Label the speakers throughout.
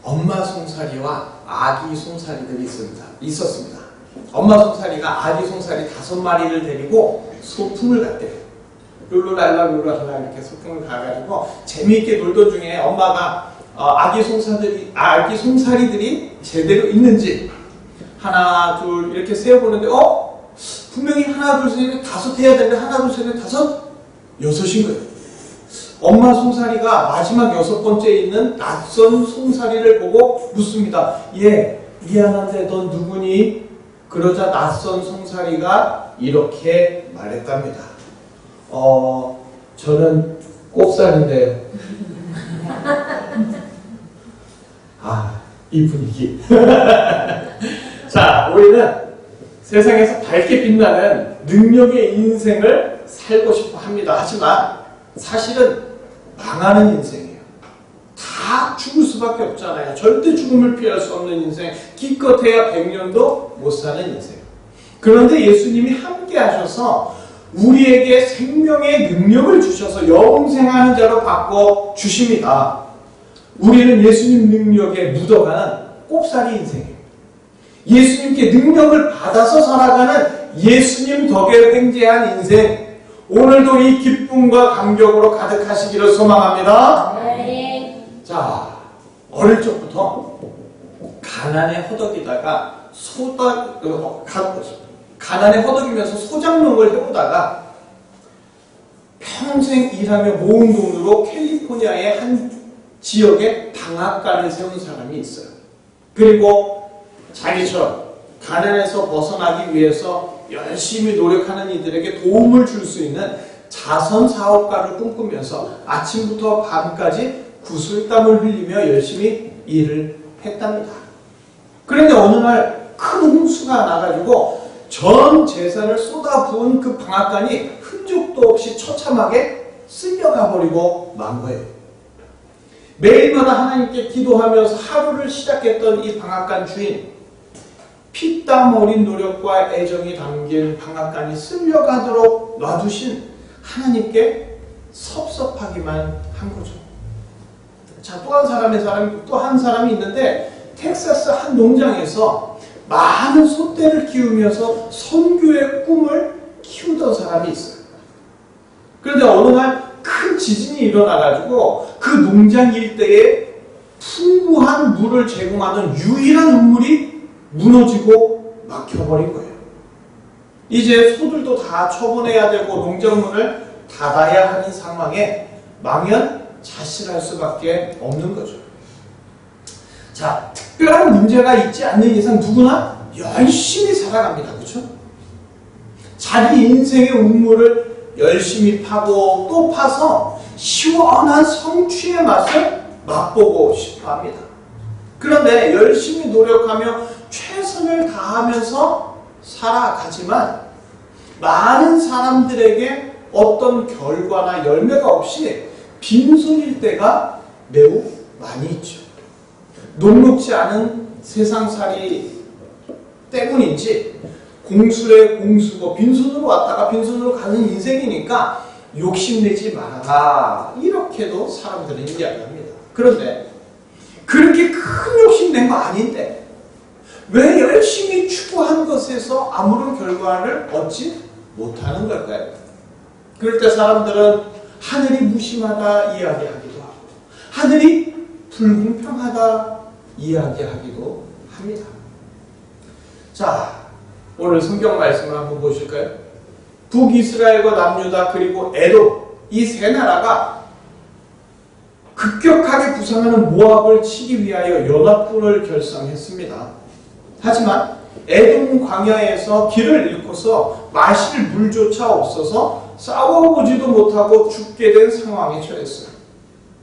Speaker 1: 엄마 송사리와 아기 송사리들이 있었습니다. 엄마 송사리가 아기 송사리 5마리를 데리고 소풍을 갔대요. 룰루랄라 룰루랄라 이렇게 소풍을 가가지고 재미있게 놀던 중에 엄마가 아기 송사리들이 제대로 있는지 하나 둘 이렇게 세어보는데 분명히 하나 둘 셋 넷 다섯 해야 되는데 하나 둘 셋 넷 다섯 여섯인 거예요. 엄마 송사리가 마지막 6번째에 있는 낯선 송사리를 보고 묻습니다. 얘 미안한데 넌 누구니? 그러자 낯선 송사리가 이렇게 말했답니다. 저는 꼽살인데요. 이 분위기. 자, 우리는 세상에서 밝게 빛나는 능력의 인생을 살고 싶어 합니다. 하지만 사실은 망하는 인생이에요. 다 죽을 수밖에 없잖아요. 절대 죽음을 피할 수 없는 인생, 기껏해야 100년도 못 사는 인생. 그런데 예수님이 함께 하셔서 우리에게 생명의 능력을 주셔서 영생하는 자로 바꿔 주십니다. 우리는 예수님 능력에 묻어가는 꼽사리 인생이에요. 예수님께 능력을 받아서 살아가는 예수님 덕에 횡재한 인생. 오늘도 이 기쁨과 감격으로 가득하시기를 소망합니다.
Speaker 2: 네.
Speaker 1: 자, 어릴 적부터 가난에 허덕이다가 가난에 허덕이면서 소장농을 해보다가 평생 일하며 모은 돈으로 캘리포니아의 한 지역에 방앗간을 세운 사람이 있어요. 그리고 자기처럼 가난에서 벗어나기 위해서 열심히 노력하는 이들에게 도움을 줄 수 있는 자선사업가를 꿈꾸면서 아침부터 밤까지 구슬땀을 흘리며 열심히 일을 했답니다. 그런데 어느 날 큰 홍수가 나가지고 전 재산을 쏟아부은 그 방앗간이 흔적도 없이 처참하게 쓸려가 버리고 만 거예요. 매일마다 하나님께 기도하면서 하루를 시작했던 이 방앗간 주인, 피땀 어린 노력과 애정이 담긴 방앗간이 쓸려가도록 놔두신 하나님께 섭섭하기만 한 거죠. 자, 또 한 사람이 있는데 텍사스 한 농장에서 많은 소떼를 키우면서 선교의 꿈을 키우던 사람이 있어요. 그런데 어느 날 큰 지진이 일어나가지고 그 농장 일대에 풍부한 물을 제공하는 유일한 우물이 무너지고 막혀버린 거예요. 이제 소들도 다 처분해야 되고 농작물을 닫아야 하는 상황에 망연자실할 수밖에 없는 거죠. 자, 특별한 문제가 있지 않는 이상 누구나 열심히 살아갑니다. 그렇죠? 자기 인생의 우물을 열심히 파고 또 파서 시원한 성취의 맛을 맛보고 싶어 합니다. 그런데 열심히 노력하며 최선을 다하면서 살아가지만 많은 사람들에게 어떤 결과나 열매가 없이 빈손일 때가 매우 많이 있죠. 녹록지 않은 세상살이 때문인지 공수에 공수고 빈손으로 왔다가 빈손으로 가는 인생이니까 욕심내지 말아라, 이렇게도 사람들은 이야기합니다. 그런데 그렇게 큰 욕심낸 거 아닌데 왜 열심히 추구한 것에서 아무런 결과를 얻지 못하는 걸까요? 그럴 때 사람들은 하늘이 무심하다 이야기하기도 하고 하늘이 불공평하다 이야기하기도 합니다. 자, 오늘 성경 말씀을 한번 보실까요? 북이스라엘과 남유다 그리고 에돔, 이 세 나라가 급격하게 부상하는 모압을 치기 위하여 연합군을 결성했습니다. 하지만 에돔 광야에서 길을 잃고서 마실 물조차 없어서 싸워보지도 못하고 죽게 된 상황에 처했어요.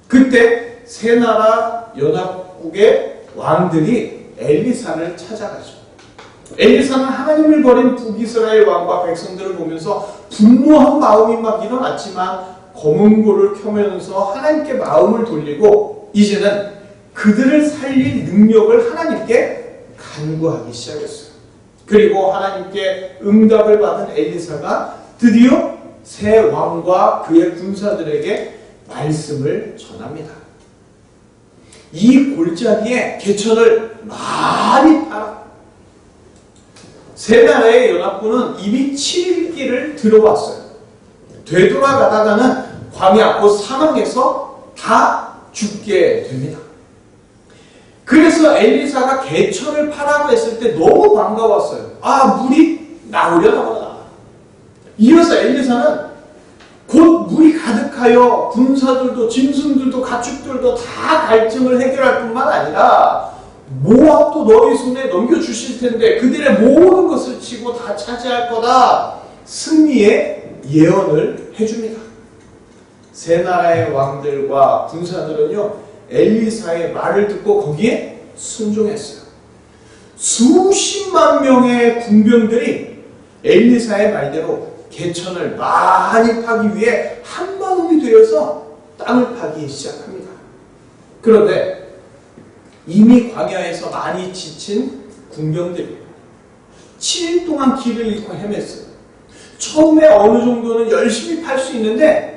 Speaker 1: 그때 세 나라 연합국의 왕들이 엘리사를 찾아가죠. 엘리사는 하나님을 버린 북이스라엘 왕과 백성들을 보면서 분노한 마음이 막 일어났지만 검은 불을 켜면서 하나님께 마음을 돌리고 이제는 그들을 살릴 능력을 하나님께 간구하기 시작했어요. 그리고 하나님께 응답을 받은 엘리사가 드디어 새 왕과 그의 군사들에게 말씀을 전합니다. 이 골짜기에 개천을 많이 팔아. 세 나라의 연합군은 이미 7일길을 들어왔어요. 되돌아가다가는 광야 곧 사망에서 다 죽게 됩니다. 그래서 엘리사가 개천을 파라고 했을 때 너무 반가웠어요. 아, 물이 나오려나 보다. 이어서 엘리사는 곧 물이 가득하여 군사들도 짐승들도 가축들도 다 갈증을 해결할 뿐만 아니라 모압도 너희 손에 넘겨주실 텐데 그들의 모든 것을 치고 다 차지할 거다. 승리의 예언을 해줍니다. 세 나라의 왕들과 군사들은요, 엘리사의 말을 듣고 거기에 순종했어요. 수십만 명의 군병들이 엘리사의 말대로 개천을 많이 파기 위해 한마음이 되어서 땅을 파기 시작합니다. 그런데 이미 광야에서 많이 지친 군병들이 7일 동안 길을 잃고 헤맸어요. 처음에 어느 정도는 열심히 팔 수 있는데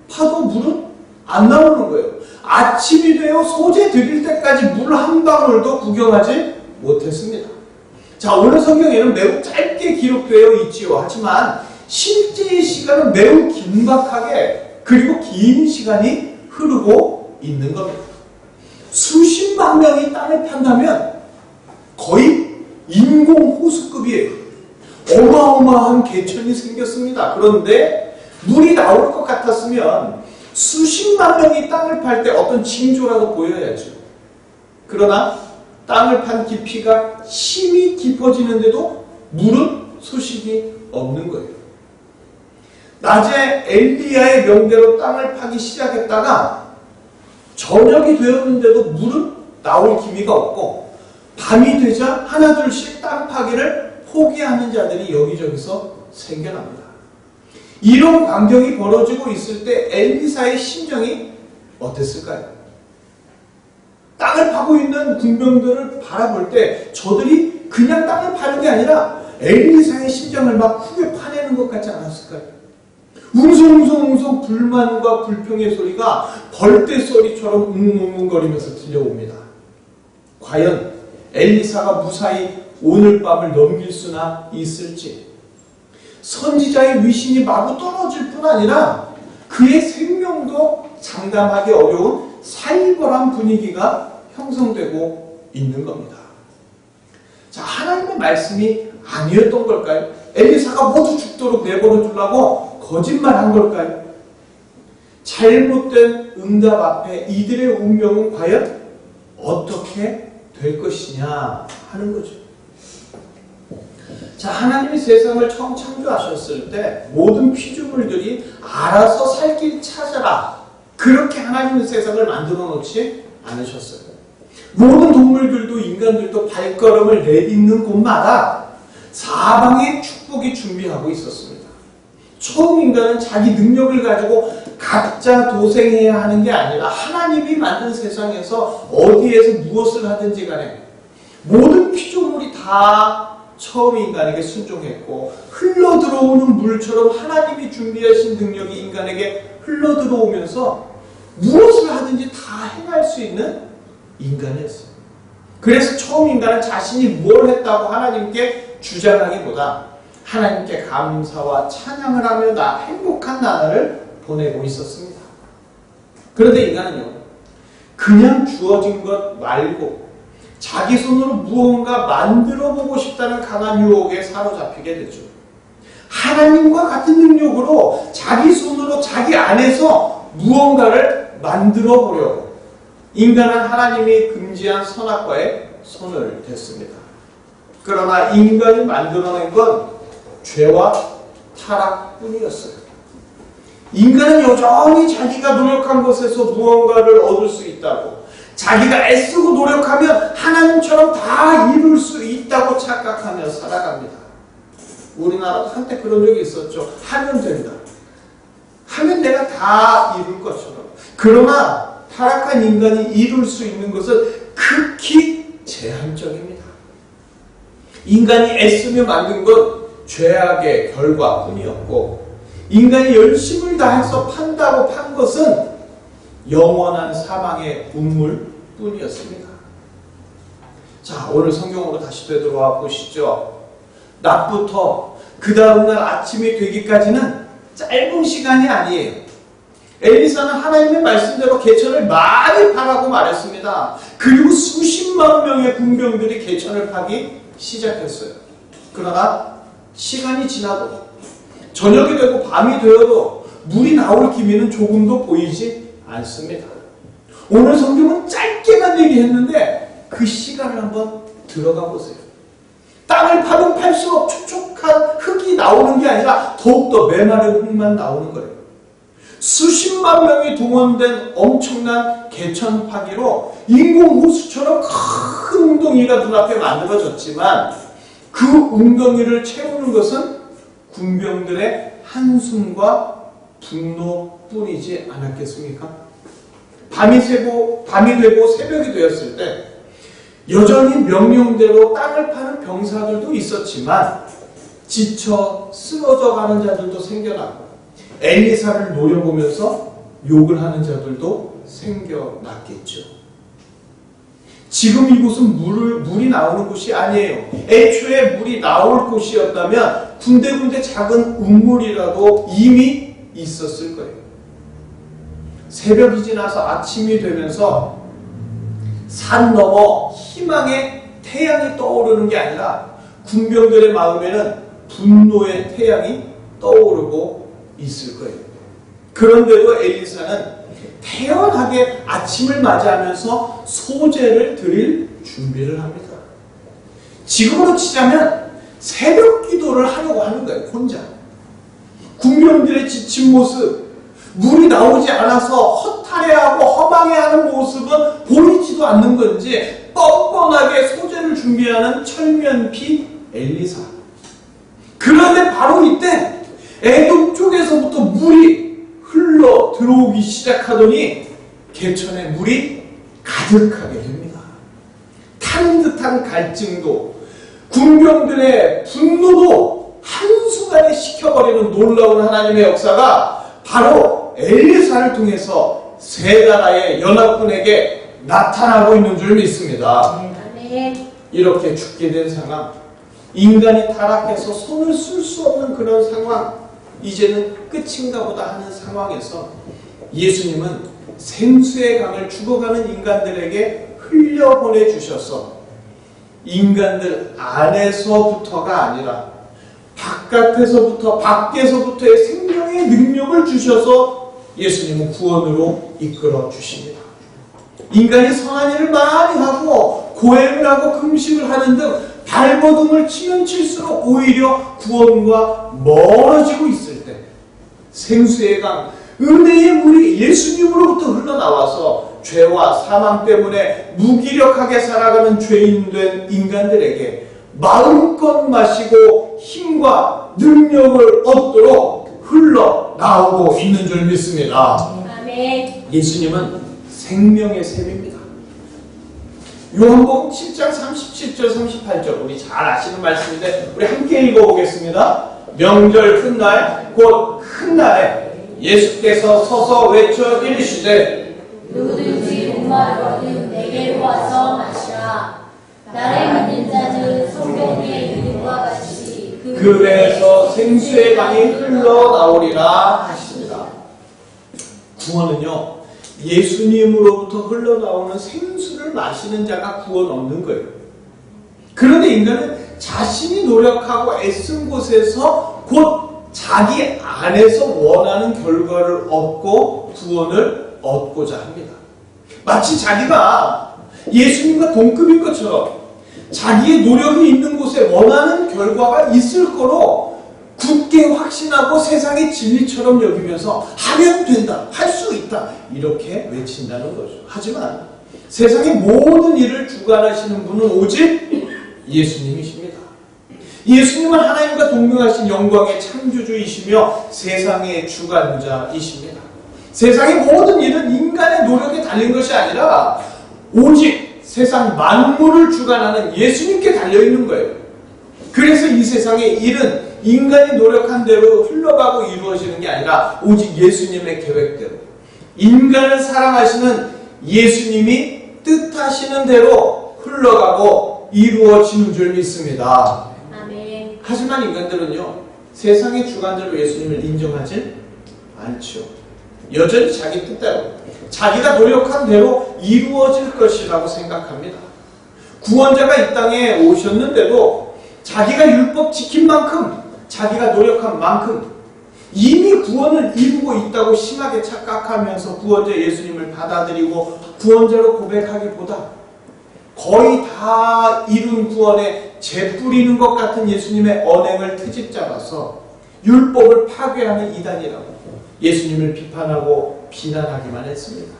Speaker 1: 파도 물은 안 나오는 거예요. 아침이 되어 소재 드릴 때까지 물 한 방울도 구경하지 못했습니다. 자, 오늘 성경에는 매우 짧게 기록되어 있지요. 하지만 실제의 시간은 매우 긴박하게 그리고 긴 시간이 흐르고 있는 겁니다. 수십만 명이 땅을 판다면 거의 인공 호수급이에요. 어마어마한 개천이 생겼습니다. 그런데 물이 나올 것 같았으면 수십만 명이 땅을 팔 때 어떤 징조라도 보여야죠. 그러나 땅을 판 깊이가 심히 깊어지는데도 물은 소식이 없는 거예요. 낮에 엘리야의 명대로 땅을 파기 시작했다가 저녁이 되었는데도 물은 나올 기미가 없고 밤이 되자 하나둘씩 땅 파기를 포기하는 자들이 여기저기서 생겨납니다. 이런 광경이 벌어지고 있을 때 엘리사의 심정이 어땠을까요? 땅을 파고 있는 군병들을 바라볼 때 저들이 그냥 땅을 파는 게 아니라 엘리사의 심정을 막 후벼 파내는 것 같지 않았을까요? 웅성웅성 불만과 불평의 소리가 벌떼 소리처럼 웅웅거리면서 들려옵니다. 과연 엘리사가 무사히 오늘 밤을 넘길 수나 있을지, 선지자의 위신이 마구 떨어질 뿐 아니라 그의 생명도 장담하기 어려운 살벌한 분위기가 형성되고 있는 겁니다. 자, 하나님의 말씀이 아니었던 걸까요? 엘리사가 모두 죽도록 내버려 두려고 거짓말한 걸까요? 잘못된 응답 앞에 이들의 운명은 과연 어떻게 될 것이냐 하는 거죠. 자, 하나님이 세상을 처음 창조하셨을 때 모든 피조물들이 알아서 살 길 찾아라, 그렇게 하나님은 세상을 만들어 놓지 않으셨어요. 모든 동물들도 인간들도 발걸음을 내딛는 곳마다 사방에 축복이 준비하고 있었습니다. 처음 인간은 자기 능력을 가지고 각자 도생해야 하는 게 아니라 하나님이 만든 세상에서 어디에서 무엇을 하든지 간에 모든 피조물이 다 처음 인간에게 순종했고 흘러들어오는 물처럼 하나님이 준비하신 능력이 인간에게 흘러들어오면서 무엇을 하든지 다 행할 수 있는 인간이었어요. 그래서 처음 인간은 자신이 뭘 했다고 하나님께 주장하기보다 하나님께 감사와 찬양을 하며 행복한 나날을 보내고 있었습니다. 그런데 인간은요, 그냥 주어진 것 말고 자기 손으로 무언가 만들어 보고 싶다는 강한 유혹에 사로잡히게 되죠. 하나님과 같은 능력으로 자기 손으로 자기 안에서 무언가를 만들어 보려고 인간은 하나님이 금지한 선악과에 손을 댔습니다. 그러나 인간이 만들어낸 건 죄와 타락뿐이었어요. 인간은 여전히 자기가 노력한 것에서 무언가를 얻을 수 있다고, 자기가 애쓰고 노력하면 하나님처럼 다 이룰 수 있다고 착각하며 살아갑니다. 우리나라도 한때 그런 적이 있었죠. 하면 된다. 하면 내가 다 이룰 것처럼. 그러나 타락한 인간이 이룰 수 있는 것은 극히 제한적입니다. 인간이 애쓰며 만든 건 죄악의 결과뿐이었고, 인간이 열심을 다해서 판다고 판 것은 영원한 사망의 운물뿐이었습니다. 자, 오늘 성경으로 다시 되돌아와 보시죠. 낮부터 그 다음날 아침이 되기까지는 짧은 시간이 아니에요. 엘리사는 하나님의 말씀대로 개천을 많이 파라고 말했습니다. 그리고 수십만 명의 군병들이 개천을 파기 시작했어요. 그러나 시간이 지나도 저녁이 되고 밤이 되어도 물이 나올 기미는 조금도 보이지 않습니다. 오늘 성경은 짧게만 얘기했는데 그 시간을 한번 들어가 보세요. 땅을 파면 팔수록 촉촉한 흙이 나오는 게 아니라 더욱더 메마른 흙만 나오는 거예요. 수십만 명이 동원된 엄청난 개천 파기로 인공호수처럼 큰 웅덩이가 눈앞에 만들어졌지만 그 웅덩이를 채우는 것은 군병들의 한숨과 분노뿐이지 않았겠습니까? 밤이 되고 새벽이 되었을 때 여전히 명령대로 땅을 파는 병사들도 있었지만 지쳐 쓰러져 가는 자들도 생겨나고 엘리사를 노려보면서 욕을 하는 자들도 생겨났겠죠. 지금 이곳은 물이 나오는 곳이 아니에요. 애초에 물이 나올 곳이었다면 군데군데 작은 운물이라도 이미 있었을 거예요. 새벽이 지나서 아침이 되면서 산 너머 희망의 태양이 떠오르는 게 아니라 군병들의 마음에는 분노의 태양이 떠오르고 있을 거예요. 그런데도 엘리사는 태연하게 아침을 맞이하면서 소제를 드릴 준비를 합니다. 지금으로 치자면 새벽 기도를 하려고 하는 거예요. 혼자. 군병들의 지친 모습, 물이 나오지 않아서 허탈해하고 허망해하는 모습은 보이지도 않는 건지 뻔뻔하게 소제를 준비하는 철면피 엘리사. 그런데 바로 이때 에돔 쪽에서부터 물이 흘러 들어오기 시작하더니 개천에 물이 가득하게 됩니다. 타는 듯한 갈증도 군병들의 분노도 한순간에 식혀버리는 놀라운 하나님의 역사가 바로 엘리사를 통해서 세 나라의 연합군에게 나타나고 있는 줄 믿습니다. 이렇게 죽게 된 상황, 인간이 타락해서 손을 쓸 수 없는 그런 상황, 이제는 끝인가 보다 하는 상황에서 예수님은 생수의 강을 죽어가는 인간들에게 흘려보내주셔서 인간들 안에서부터가 아니라 바깥에서부터, 밖에서부터의 생명의 능력을 주셔서 예수님은 구원으로 이끌어 주십니다. 인간이 선한 일을 많이 하고 고행을 하고 금식을 하는 등 발버둥을 치면 칠수록 오히려 구원과 멀어지고 있을 때 생수의 강, 은혜의 물이 예수님으로부터 흘러나와서 죄와 사망 때문에 무기력하게 살아가는 죄인된 인간들에게 마음껏 마시고 힘과 능력을 얻도록 흘러나오고 있는 줄 믿습니다.
Speaker 2: 아멘.
Speaker 1: 예수님은 생명의 샘입니다. 요한복음 7장 37절 38절 우리 잘 아시는 말씀인데 우리 함께 읽어보겠습니다. 명절 끝날 곧 큰 날에 예수께서 서서 외쳐 이르시되
Speaker 2: 누구든지 목마르거든 내게로 와서 마시라. 나를 믿는 자는 성경의 이름과 같이
Speaker 1: 그 배에서 생수의 강이 흘러나오리라 하십니다. 구원은요, 예수님으로부터 흘러나오는 생수를 마시는 자가 구원 얻는 거예요. 그런데 인간은 자신이 노력하고 애쓴 곳에서 곧 자기 안에서 원하는 결과를 얻고 구원을 얻고자 합니다. 마치 자기가 예수님과 동급인 것처럼 자기의 노력이 있는 곳에 원하는 결과가 있을 거로 굳게 확신하고 세상의 진리처럼 여기면서 하면 된다, 할 수 있다 이렇게 외친다는 거죠. 하지만 세상의 모든 일을 주관하시는 분은 오직 예수님이십니다. 예수님은 하나님과 동등하신 영광의 창조주이시며 세상의 주관자이십니다. 세상의 모든 일은 인간의 노력에 달린 것이 아니라 오직 세상 만물을 주관하는 예수님께 달려있는 거예요. 그래서 이 세상의 일은 인간이 노력한 대로 흘러가고 이루어지는 게 아니라 오직 예수님의 계획대로 인간을 사랑하시는 예수님이 뜻하시는 대로 흘러가고 이루어지는 줄 믿습니다.
Speaker 2: 아멘.
Speaker 1: 하지만 인간들은요, 세상의 주관대로 예수님을 인정하지 않죠. 여전히 자기 뜻대로, 자기가 노력한 대로 이루어질 것이라고 생각합니다. 구원자가 이 땅에 오셨는데도 자기가 율법 지킨 만큼, 자기가 노력한 만큼 이미 구원을 이루고 있다고 심하게 착각하면서 구원자 예수님을 받아들이고 구원자로 고백하기보다 거의 다 이룬 구원에 재 뿌리는 것 같은 예수님의 언행을 트집 잡아서 율법을 파괴하는 이단이라고 예수님을 비판하고 비난하기만 했습니다.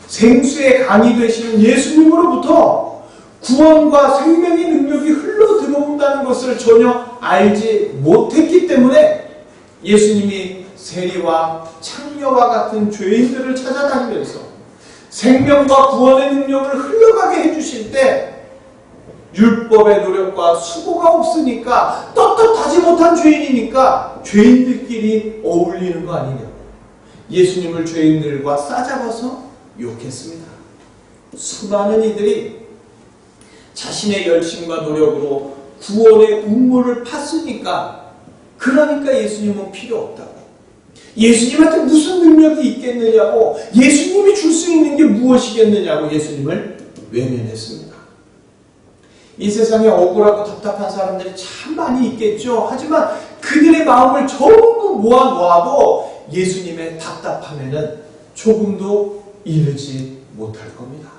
Speaker 1: 생수의 강이 되시는 예수님으로부터 구원과 생명의 능력이 흘러 들어온다는 것을 전혀 알지 못했기 때문에 예수님이 세리와 창녀와 같은 죄인들을 찾아다니면서 생명과 구원의 능력을 흘러가게 해주실 때 율법의 노력과 수고가 없으니까 떳떳하지 못한 죄인이니까 죄인들끼리 어울리는 거 아니냐. 예수님을 죄인들과 싸잡아서 욕했습니다. 수많은 이들이 자신의 열심과 노력으로 구원의 우물을 팠으니까 그러니까 예수님은 필요 없다고. 예수님한테 무슨 능력이 있겠느냐고, 예수님이 줄 수 있는 게 무엇이겠느냐고 예수님을 외면했습니다. 이 세상에 억울하고 답답한 사람들이 참 많이 있겠죠. 하지만 그들의 마음을 전부 모아놓아도 예수님의 답답함에는 조금도 이르지 못할 겁니다.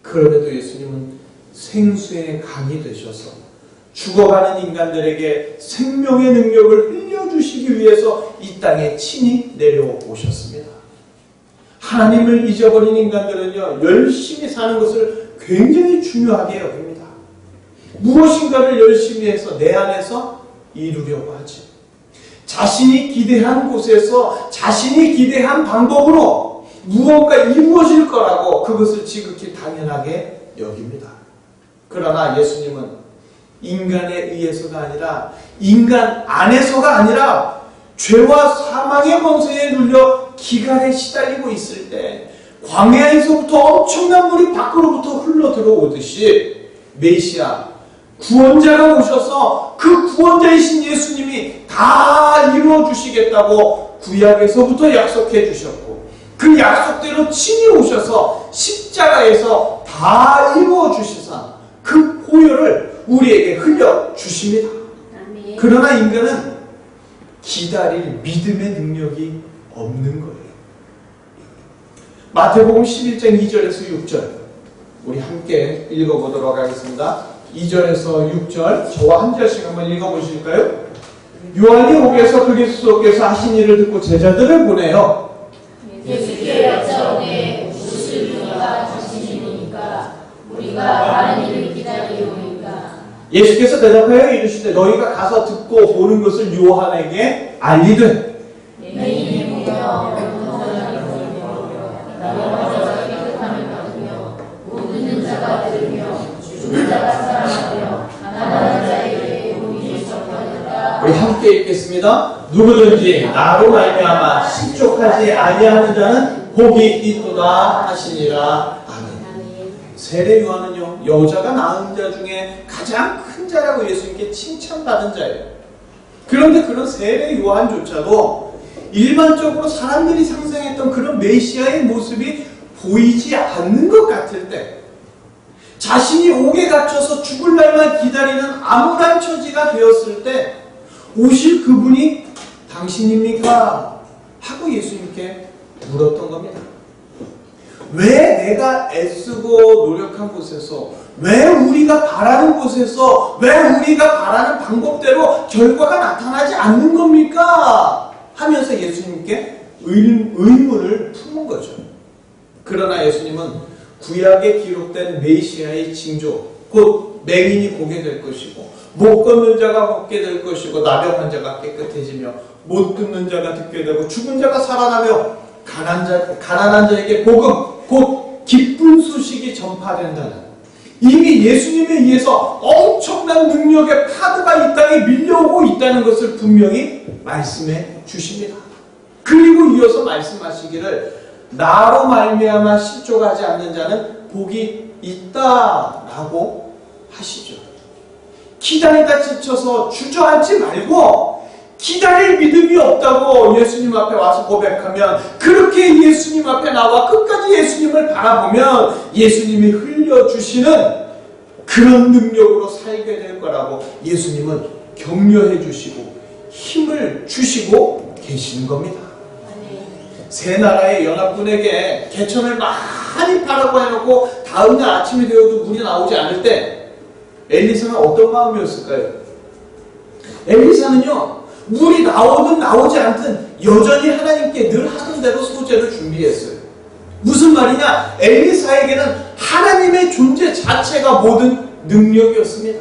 Speaker 1: 그럼에도 예수님은 생수의 강이 되셔서 죽어가는 인간들에게 생명의 능력을 흘려주시기 위해서 이 땅에 친히 내려오셨습니다. 하나님을 잊어버린 인간들은요, 열심히 사는 것을 굉장히 중요하게 여깁니다. 무엇인가를 열심히 해서 내 안에서 이루려고 하지. 자신이 기대한 곳에서 자신이 기대한 방법으로 무언가 이루어질 거라고 그것을 지극히 당연하게 여깁니다. 그러나 예수님은 인간에 의해서가 아니라, 인간 안에서가 아니라 죄와 사망의 권세에 눌려 기갈에 시달리고 있을 때 광야에서부터 엄청난 물이 밖으로부터 흘러 들어오듯이 메시아 구원자가 오셔서 그 구원자이신 예수님이 다 이루어 주시겠다고 구약에서부터 약속해 주셨고, 그 약속대로 친히 오셔서 십자가에서 다 이루어 주시사 그 보혈을 우리에게 흘려 주십니다.
Speaker 2: 아멘.
Speaker 1: 그러나 인간은 기다릴 믿음의 능력이 없는 거예요. 마태복음 11장 2절에서 6절 우리 함께 읽어보도록 하겠습니다. 2절에서 6절 저와 한 절씩 한번 읽어보실까요? 요한이 옥에서 그리스도께서 하신 일을 듣고 제자들을 보내요.
Speaker 2: 예수께 여짜오되 무엇을 우리가 당신이니까 우리가 다른 일을 기다리오니까.
Speaker 1: 예수께서 대답하여 이르시되 너희가 가서 듣고 보는 것을 요한에게 알리되
Speaker 2: 내인이 보며 문자가 보이며 나무마저가 깨끗함을 받으며 못 듣는 자가 들으며 죽은 자가 살아나며 가난한 자에게 복이 전파된다.
Speaker 1: 우리 함께 읽겠습니다. 누구든지 나로 말미암아 신족하지 아니하는 자는 복이 있도다 하시니라. 아멘. 세례 요한은요, 여자가 낳은 자 중에 가장 큰 자라고 예수님께 칭찬받은 자예요. 그런데 그런 세례 요한조차도 일반적으로 사람들이 상상했던 그런 메시아의 모습이 보이지 않는 것 같을 때, 자신이 옥에 갇혀서 죽을 날만 기다리는 암울한 처지가 되었을 때 오실 그분이 당신입니까? 하고 예수님께 물었던 겁니다. 왜 내가 애쓰고 노력한 곳에서, 왜 우리가 바라는 곳에서, 왜 우리가 바라는 방법대로 결과가 나타나지 않는 겁니까? 하면서 예수님께 의문을 품은 거죠. 그러나 예수님은 구약에 기록된 메시아의 징조, 곧 맹인이 보게 될 것이고, 못 걷는 자가 걷게 될 것이고, 나병한 자가 깨끗해지며, 못 듣는 자가 듣게 되고, 죽은 자가 살아나며, 가난한 자에게 복음, 곧 기쁜 소식이 전파된다는, 이미 예수님에 의해서 엄청난 능력의 파도가 이 땅에 밀려오고 있다는 것을 분명히 말씀해 주십니다. 그리고 이어서 말씀하시기를 나로 말미암아 실족하지 않는 자는 복이 있다라고 하시죠. 기다리다 지쳐서 주저앉지 말고 기다릴 믿음이 없다고 예수님 앞에 와서 고백하면, 그렇게 예수님 앞에 나와 끝까지 예수님을 바라보면 예수님이 흘려주시는 그런 능력으로 살게 될 거라고 예수님은 격려해 주시고 힘을 주시고 계시는 겁니다. 세 나라의 연합군에게 개천을 많이 파라고 해놓고 다음날 아침이 되어도 물이 나오지 않을 때 엘리사는 어떤 마음이었을까요? 엘리사는요, 물이 나오든 나오지 않든 여전히 하나님께 늘 하던 대로 소재를 준비했어요. 무슨 말이냐? 엘리사에게는 하나님의 존재 자체가 모든 능력이었습니다.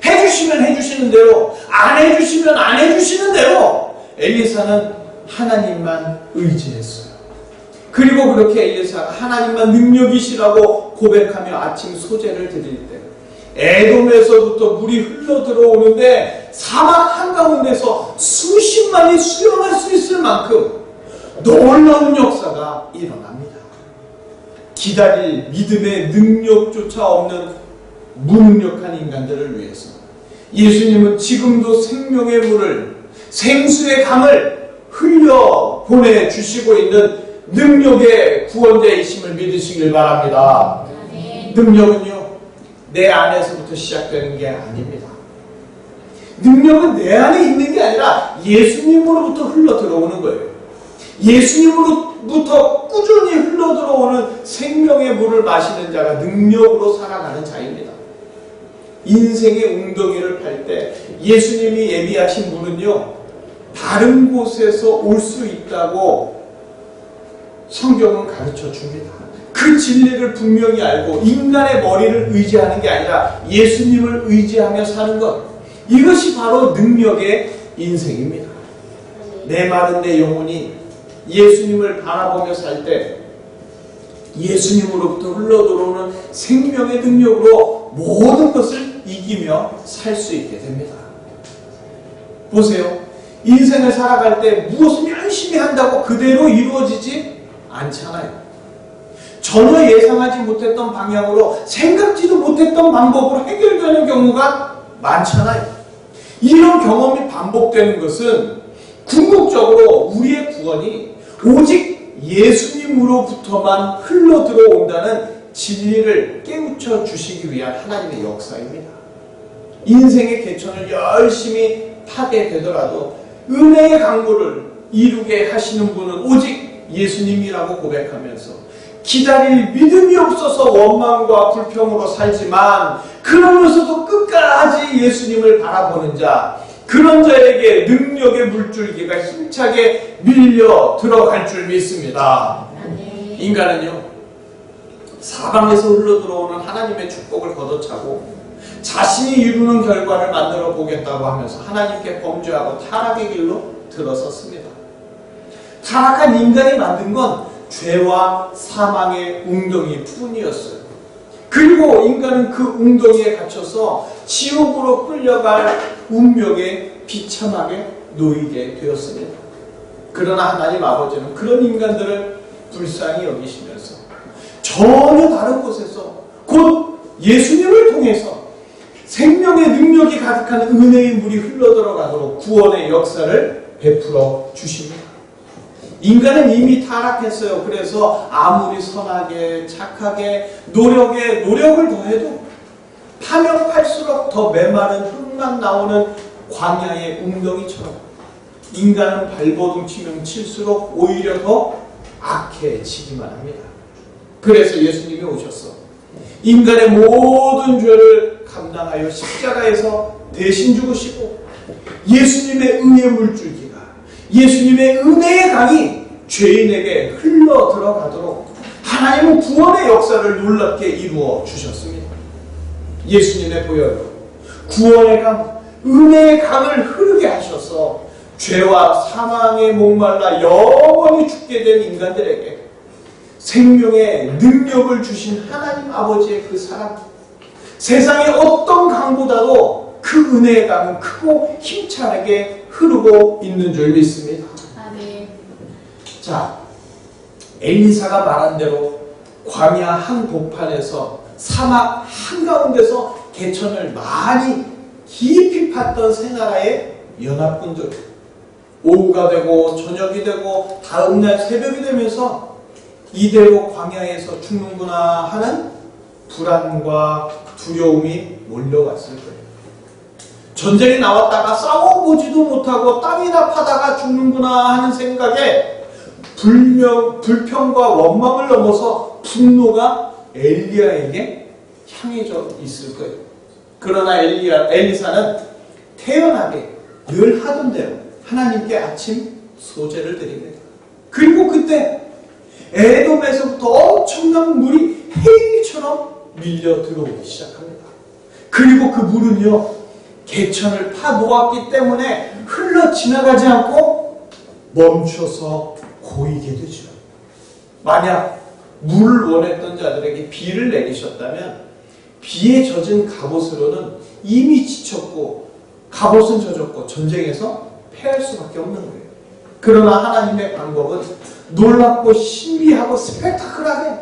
Speaker 1: 해주시면 해주시는 대로, 안 해주시면 안 해주시는 대로 엘리사는 하나님만 의지했어요. 그리고 그렇게 엘리사가 하나님만 능력이시라고 고백하며 아침 소재를 드릴 때 에돔에서부터 물이 흘러 들어오는데 사막 한가운데서 수십만이 수영할 수 있을 만큼 놀라운 역사가 일어납니다. 기다릴 믿음의 능력조차 없는 무능력한 인간들을 위해서 예수님은 지금도 생명의 물을, 생수의 강을 흘려 보내주시고 있는 능력의 구원자이심을 믿으시길 바랍니다. 능력은요, 내 안에서부터 시작되는 게 아닙니다. 능력은 내 안에 있는 게 아니라 예수님으로부터 흘러 들어오는 거예요. 예수님으로부터 꾸준히 흘러 들어오는 생명의 물을 마시는 자가 능력으로 살아가는 자입니다. 인생의 웅덩이를 팔 때 예수님이 예비하신 물은요, 다른 곳에서 올 수 있다고 성경은 가르쳐 줍니다. 그 진리를 분명히 알고 인간의 머리를 의지하는 게 아니라 예수님을 의지하며 사는 것, 이것이 바로 능력의 인생입니다. 내 마른 내 영혼이 예수님을 바라보며 살 때 예수님으로부터 흘러들어오는 생명의 능력으로 모든 것을 이기며 살 수 있게 됩니다. 보세요. 인생을 살아갈 때 무엇을 열심히 한다고 그대로 이루어지지 않잖아요. 전혀 예상하지 못했던 방향으로, 생각지도 못했던 방법으로 해결되는 경우가 많잖아요. 이런 경험이 반복되는 것은 궁극적으로 우리의 구원이 오직 예수님으로부터만 흘러 들어온다는 진리를 깨우쳐 주시기 위한 하나님의 역사입니다. 인생의 개천을 열심히 타게 되더라도 은혜의 강구를 이루게 하시는 분은 오직 예수님이라고 고백하면서 기다릴 믿음이 없어서 원망과 불평으로 살지만 그러면서도 끝까지 예수님을 바라보는 자, 그런 자에게 능력의 물줄기가 힘차게 밀려 들어갈 줄 믿습니다. 인간은요, 사방에서 흘러들어오는 하나님의 축복을 걷어차고 자신이 이루는 결과를 만들어 보겠다고 하면서 하나님께 범죄하고 타락의 길로 들어섰습니다. 타락한 인간이 만든 건 죄와 사망의 웅덩이 뿐이었어요. 그리고 인간은 그 웅덩이에 갇혀서 지옥으로 끌려갈 운명에 비참하게 놓이게 되었습니다. 그러나 하나님 아버지는 그런 인간들을 불쌍히 여기시면서 전혀 다른 곳에서 곧 예수님을 통해서 생명의 능력이 가득한 은혜의 물이 흘러들어가도록 구원의 역사를 베풀어 주십니다. 인간은 이미 타락했어요. 그래서 아무리 선하게 착하게 노력을 더해도 파면 팔수록 더 메마른 흙만 나오는 광야의 웅덩이처럼 인간은 발버둥 치면 칠수록 오히려 더 악해지기만 합니다. 그래서 예수님이 오셔서 인간의 모든 죄를 감당하여 십자가에서 대신 죽으시고 예수님의 은혜의 물줄기가, 예수님의 은혜의 강이 죄인에게 흘러 들어가도록 하나님은 구원의 역사를 놀랍게 이루어 주셨습니다. 예수님의 보혈로 구원의 강, 은혜의 강을 흐르게 하셔서 죄와 사망에 목말라 영원히 죽게 된 인간들에게 생명의 능력을 주신 하나님 아버지의 그 사랑, 세상의 어떤 강보다도 그 은혜의 강은 크고 힘차게 흐르고 있는 줄 믿습니다. 자, 엘리사가 말한 대로 광야 한복판에서 사막 한가운데서 개천을 많이 깊이 팠던 세 나라의 연합군들, 오후가 되고 저녁이 되고 다음날 새벽이 되면서 이대로 광야에서 죽는구나 하는 불안과 두려움이 몰려왔을 거예요. 전쟁이 나왔다가 싸워보지도 못하고 땅이나 파다가 죽는구나 하는 생각에 불평과 원망을 넘어서 분노가 엘리야에게 향해져 있을 거예요. 그러나 엘리사는 태연하게 늘 하던 대로 하나님께 아침 소제를 드립니다. 그리고 그때 에돔에서부터 엄청난 물이 해일처럼 밀려 들어오기 시작합니다. 그리고 그 물은요, 개천을 파놓았기 때문에 흘러 지나가지 않고 멈춰서 고이게 되죠. 만약 물을 원했던 자들에게 비를 내리셨다면 비에 젖은 갑옷으로는 이미 지쳤고 갑옷은 젖었고 전쟁에서 패할 수밖에 없는 거예요. 그러나 하나님의 방법은 놀랍고 신비하고 스펙타클하게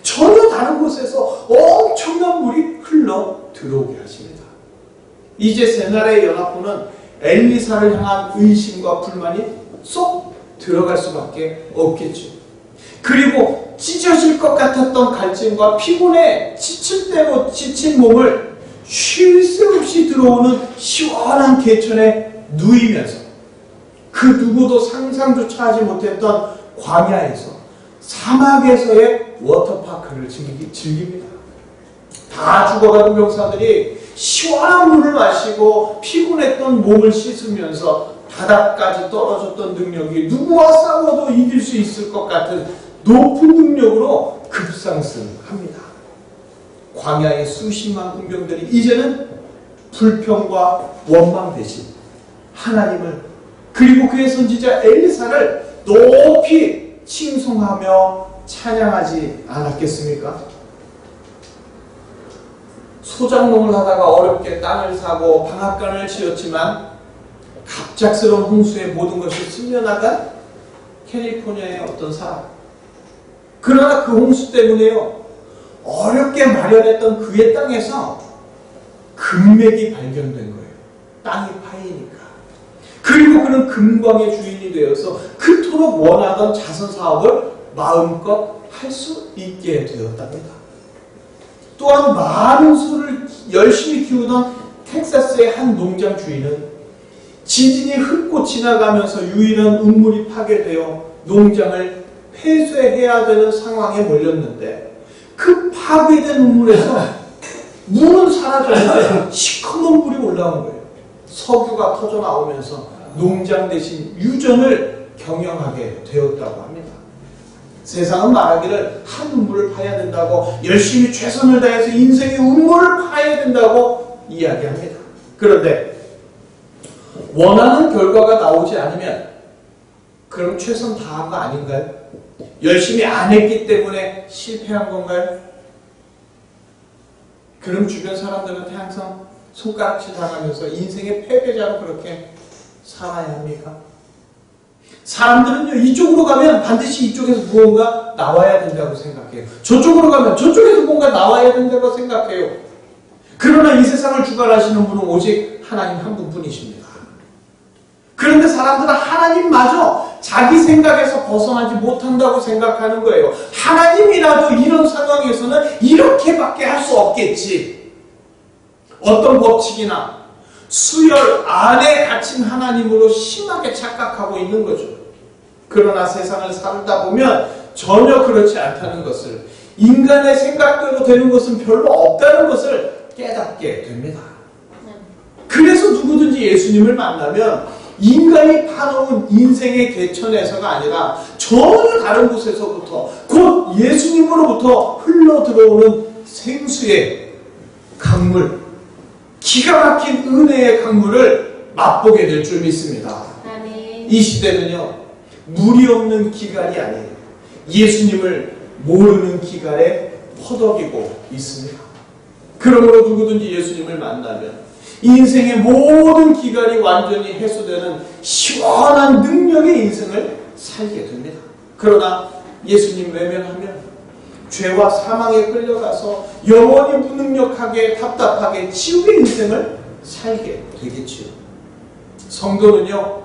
Speaker 1: 전혀 다른 곳에서 엄청난 물이 흘러 들어오게 하십니다. 이제 세 나라의 연합군은 엘리사를 향한 의심과 불만이 쏙 들어갈 수밖에 없겠죠. 그리고 찢어질 것 같았던 갈증과 피곤에 지친 몸을 쉴 새 없이 들어오는 시원한 개천에 누이면서 그 누구도 상상조차 하지 못했던 광야에서 사막에서의 워터파크를 즐깁니다. 다 죽어가는 병사들이 시원한 물을 마시고 피곤했던 몸을 씻으면서 바닥까지 떨어졌던 능력이 누구와 싸워도 이길 수 있을 것 같은 높은 능력으로 급상승합니다. 광야의 수십만 군병들이 이제는 불평과 원망 대신 하나님을 그리고 그의 선지자 엘리사를 높이 칭송하며 찬양하지 않았겠습니까? 소작농을 하다가 어렵게 땅을 사고 방앗간을 지었지만 갑작스러운 홍수에 모든 것이 쓸려나간 캘리포니아의 어떤 사람. 그러나 그 홍수 때문에요, 어렵게 마련했던 그의 땅에서 금맥이 발견된 거예요. 땅이 파이니까. 그리고 그는 금광의 주인이 되어서 그토록 원하던 자선 사업을 마음껏 할 수 있게 되었답니다. 또한 많은 소를 열심히 키우던 텍사스의 한 농장 주인은 지진이 훑고 지나가면서 유일한 우물이 파괴되어 농장을 폐쇄해야 되는 상황에 몰렸는데 그 파괴된 우물에서 물은 사라졌는데 시커먼 물이 올라온 거예요. 석유가 터져 나오면서 농장 대신 유전을 경영하게 되었다고 합니다. 세상은 말하기를 한 우물을 파야 된다고, 열심히 최선을 다해서 인생의 우물을 파야 된다고 이야기합니다. 그런데 원하는 결과가 나오지 않으면 그럼 최선 다한 거 아닌가요? 열심히 안 했기 때문에 실패한 건가요? 그럼 주변 사람들한테 항상 손가락질 당하면서 인생의 패배자로 그렇게 살아야 합니까? 사람들은요, 이쪽으로 가면 반드시 이쪽에서 무언가 나와야 된다고 생각해요. 저쪽으로 가면 저쪽에서 뭔가 나와야 된다고 생각해요. 그러나 이 세상을 주관하시는 분은 오직 하나님 한 분뿐이십니다. 그런데 사람들은 하나님마저 자기 생각에서 벗어나지 못한다고 생각하는 거예요. 하나님이라도 이런 상황에서는 이렇게밖에 할 수 없겠지. 어떤 법칙이나 수열 안에 갇힌 하나님으로 심하게 착각하고 있는 거죠. 그러나 세상을 살다 보면 전혀 그렇지 않다는 것을, 인간의 생각대로 되는 것은 별로 없다는 것을 깨닫게 됩니다. 그래서 누구든지 예수님을 만나면 인간이 파놓은 인생의 개천에서가 아니라 전혀 다른 곳에서부터 곧 예수님으로부터 흘러 들어오는 생수의 강물, 기가 막힌 은혜의 강물을 맛보게 될 줄 믿습니다. 이 시대는요, 물이 없는 기갈이 아니에요. 예수님을 모르는 기갈에 퍼덕이고 있습니다. 그러므로 누구든지 예수님을 만나면 인생의 모든 기갈이 완전히 해소되는 시원한 능력의 인생을 살게 됩니다. 그러나 예수님 외면하면 죄와 사망에 끌려가서 영원히 무능력하게 답답하게 지옥의 인생을 살게 되겠지요. 성도는요,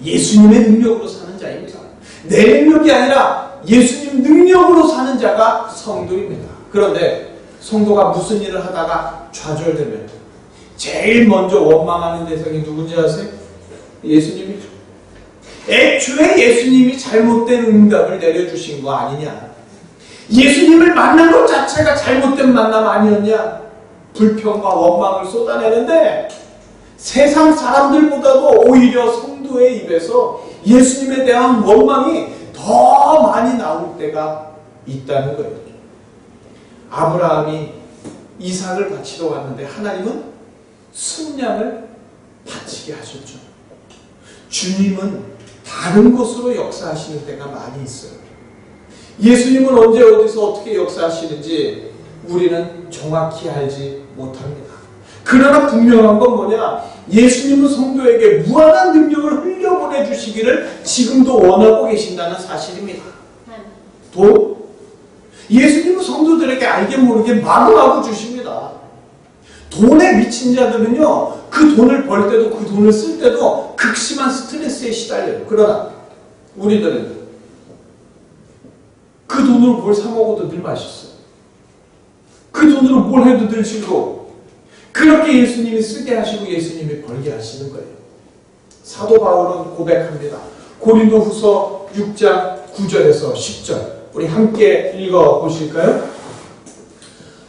Speaker 1: 예수님의 능력으로 사는 자입니다. 내 능력이 아니라 예수님 능력으로 사는 자가 성도입니다. 그런데 성도가 무슨 일을 하다가 좌절되면 제일 먼저 원망하는 대상이 누군지 아세요? 예수님이죠. 애초에 예수님이 잘못된 응답을 내려주신 거 아니냐? 예수님을 만난 것 자체가 잘못된 만남 아니었냐? 불평과 원망을 쏟아내는데 세상 사람들보다도 오히려 성도의 입에서 예수님에 대한 원망이 더 많이 나올 때가 있다는 거예요. 아브라함이 이삭을 바치러 왔는데 하나님은 순양을 바치게 하셨죠. 주님은 다른 곳으로 역사하시는 때가 많이 있어요. 예수님은 언제 어디서 어떻게 역사하시는지 우리는 정확히 알지 못합니다. 그러나 분명한 건 뭐냐? 예수님은 성도에게 무한한 능력을 흘려보내 주시기를 지금도 원하고 계신다는 사실입니다. 돈? 예수님은 성도들에게 알게 모르게 마구마구 주십니다. 돈에 미친 자들은요, 그 돈을 벌 때도 그 돈을 쓸 때도 극심한 스트레스에 시달려요. 그러나 우리들은 그 돈으로 뭘 사 먹어도 늘 맛있어요. 그 돈으로 뭘 해도 늘 즐거워. 그렇게 예수님이 쓰게 하시고 예수님이 벌게 하시는 거예요. 사도 바울은 고백합니다. 고린도후서 6장 9절에서 10절 우리 함께 읽어 보실까요?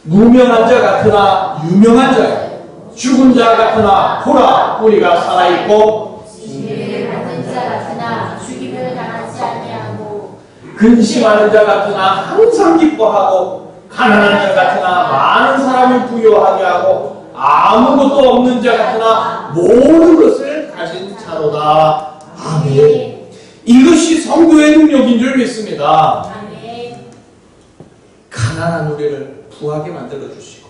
Speaker 1: 무명한 자 같으나 유명한 자요, 죽은 자 같으나 보라 우리가 살아있고,
Speaker 2: 지혜를 받는 자 같으나 죽임을 당하지 아니하고,
Speaker 1: 근심하는 자 같으나 항상 기뻐하고, 가난한 자 같으나 많은 사람을 부유하게 하고, 아무것도 없는 자 같으나 모든 것을 가진 자로다. 아멘. 이것이 성도의 능력인 줄 믿습니다.
Speaker 2: 아멘.
Speaker 1: 가난한 우리를 부하게 만들어주시고,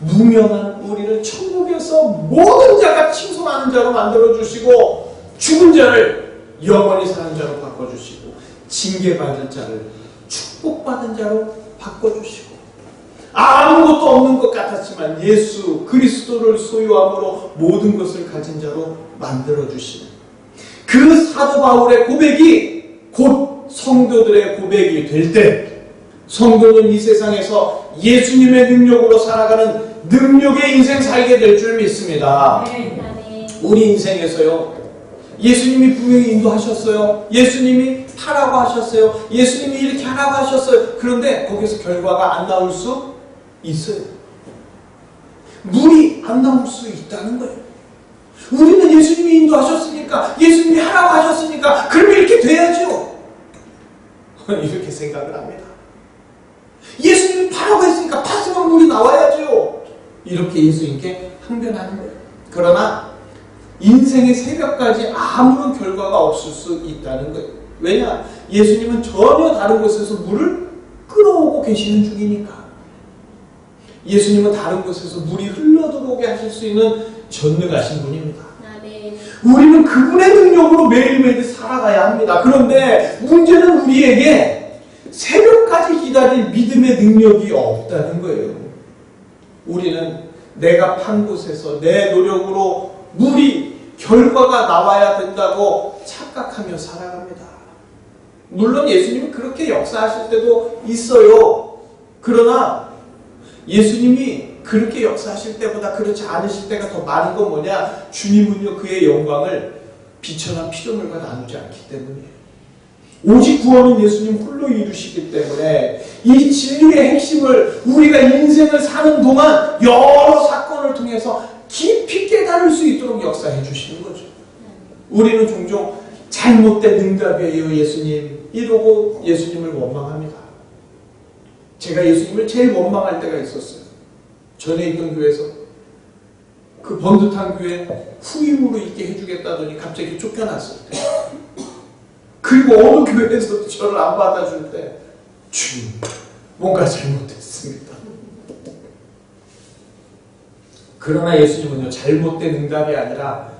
Speaker 1: 무명한 우리를 천국에서 모든 자가 칭송하는 자로 만들어주시고, 죽은 자를 영원히 사는 자로 바꿔주시고, 징계받을 자를 축복받은 자로 바꿔주시고, 아무것도 없는 것 같았지만 예수 그리스도를 소유함으로 모든 것을 가진 자로 만들어주시는 그 사도 바울의 고백이 곧 성도들의 고백이 될 때, 성도는 이 세상에서 예수님의 능력으로 살아가는 능력의 인생 살게 될 줄 믿습니다. 우리 인생에서요, 예수님이 분명히 인도하셨어요. 예수님이 하라고 하셨어요. 예수님이 이렇게 하라고 하셨어요. 그런데 거기서 결과가 안 나올 수 있어요. 물이 안 나올 수 있다는 거예요. 우리는 예수님이 인도하셨으니까, 예수님이 하라고 하셨으니까, 그러면 이렇게 돼야죠. 이렇게 생각을 합니다. 예수님이 파라고 했으니까 팠으면 물이 나와야죠. 이렇게 예수님께 항변하는 거예요. 그러나 인생의 새벽까지 아무런 결과가 없을 수 있다는 거예요. 왜냐? 예수님은 전혀 다른 곳에서 물을 끌어오고 계시는 중이니까. 예수님은 다른 곳에서 물이 흘러들어오게 하실 수 있는 전능하신 분입니다. 우리는 그분의 능력으로 매일매일 살아가야 합니다. 그런데 문제는 우리에게 새벽까지 기다릴 믿음의 능력이 없다는 거예요. 우리는 내가 판 곳에서 내 노력으로 물이 결과가 나와야 된다고 착각하며 살아갑니다. 물론 예수님은 그렇게 역사하실 때도 있어요. 그러나 예수님이 그렇게 역사하실 때보다 그렇지 않으실 때가 더 많은 건 뭐냐? 주님은요, 그의 영광을 빛이나 피조물과 나누지 않기 때문이에요. 오직 구원은 예수님 홀로 이루시기 때문에 이 진리의 핵심을 우리가 인생을 사는 동안 여러 사건을 통해서 깊이 깨달을 수 있도록 역사해 주시는 거죠. 우리는 종종 잘못된 응답이에요, 예수님. 이러고 예수님을 원망합니다. 제가 예수님을 제일 원망할 때가 있었어요. 전에 있던 교회에서 그 번듯한 교회 후임으로 있게 해주겠다더니 갑자기 쫓겨났을 때, 그리고 어느 교회에서도 저를 안 받아줄 때, 주님, 뭔가 잘못했습니다. 그러나 예수님은요, 잘못된 응답이 아니라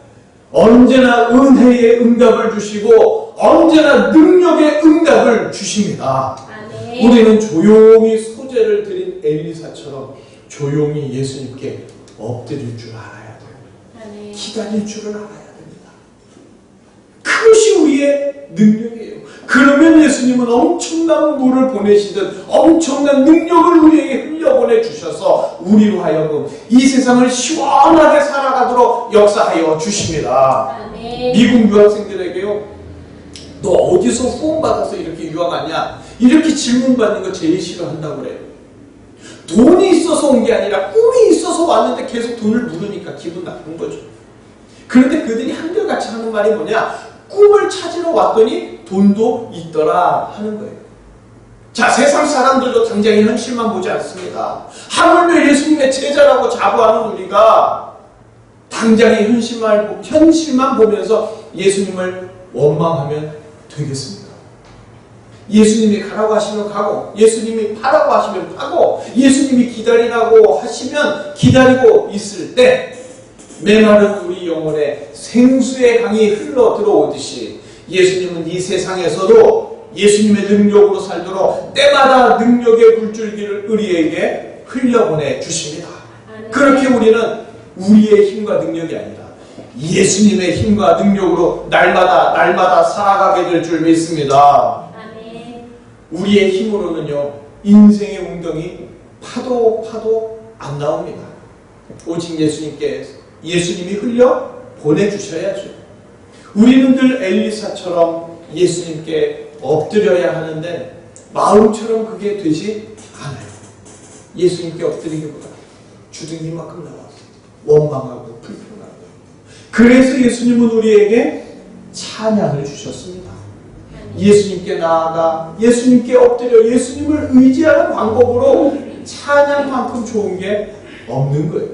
Speaker 1: 언제나 은혜의 응답을 주시고 언제나 능력의 응답을 주십니다.
Speaker 2: 아멘.
Speaker 1: 우리는 조용히 소재를 드린 엘리사처럼 조용히 예수님께 엎드릴 줄 알아야 돼요.
Speaker 2: 아멘.
Speaker 1: 기다릴 줄을 알아야 됩니다. 그것이 우리의 능력이에요. 그러면 예수님은 엄청난 물을 보내시듯 엄청난 능력을 우리에게 흘려보내 주셔서 우리로 하여금 이 세상을 시원하게 살아가도록 역사하여 주십니다.
Speaker 2: 아멘.
Speaker 1: 미국 유학생들에게요, 너 어디서 후원받아서 이렇게 유학하냐? 이렇게 질문받는 거 제일 싫어한다고 그래요. 돈이 있어서 온 게 아니라 꿈이 있어서 왔는데 계속 돈을 물으니까 기분 나쁜 거죠. 그런데 그들이 한결같이 하는 말이 뭐냐? 꿈을 찾으러 왔더니 돈도 있더라 하는 거예요. 자, 세상 사람들도 당장의 현실만 보지 않습니다. 하물며 예수님의 제자라고 자부하는 우리가 당장의 현실만 보면서 예수님을 원망하면 되겠습니까? 예수님이 가라고 하시면 가고, 예수님이 파라고 하시면 파고, 예수님이 기다리라고 하시면 기다리고 있을 때 메마른 우리 영혼에 생수의 강이 흘러 들어오듯이 예수님은 이 세상에서도 예수님의 능력으로 살도록 때마다 능력의 물줄기를 우리에게 흘려보내 주십니다. 그렇게 우리는 우리의 힘과 능력이 아니라 예수님의 힘과 능력으로 날마다 살아가게 될 줄 믿습니다. 우리의 힘으로는요, 인생의 웅덩이 파도 안 나옵니다. 오직 예수님이 흘려 보내주셔야죠. 우리는 늘 엘리사처럼 예수님께 엎드려야 하는데 마음처럼 그게 되지 않아요. 예수님께 엎드리기보다 주둥이만큼 나와서 원망하고 불평하고. 그래서 예수님은 우리에게 찬양을 주셨습니다. 예수님께 나아가 예수님께 엎드려 예수님을 의지하는 방법으로 찬양만큼 좋은 게 없는 거예요.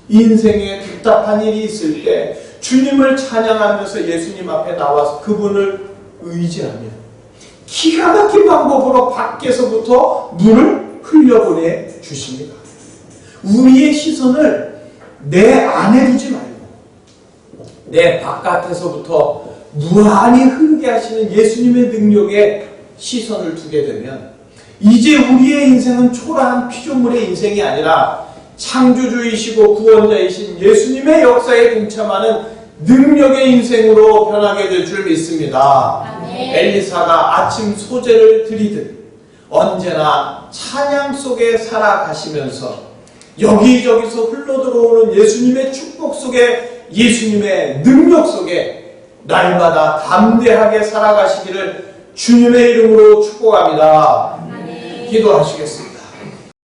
Speaker 1: 인생에 답답한 일이 있을 때 주님을 찬양하면서 예수님 앞에 나와서 그분을 의지하면 기가 막힌 방법으로 밖에서부터 물을 흘려보내 주십니다. 우리의 시선을 내 안에 두지 말고 내 바깥에서부터 무한히 흐르게 하시는 예수님의 능력에 시선을 두게 되면 이제 우리의 인생은 초라한 피조물의 인생이 아니라 창조주이시고 구원자이신 예수님의 역사에 동참하는 능력의 인생으로 변하게 될 줄 믿습니다.
Speaker 2: 아멘.
Speaker 1: 엘리사가 아침 소재를 드리듯 언제나 찬양 속에 살아가시면서 여기저기서 흘러들어오는 예수님의 축복 속에 예수님의 능력 속에 날마다 담대하게 살아가시기를 주님의 이름으로 축복합니다.
Speaker 2: 아멘.
Speaker 1: 기도하시겠습니다.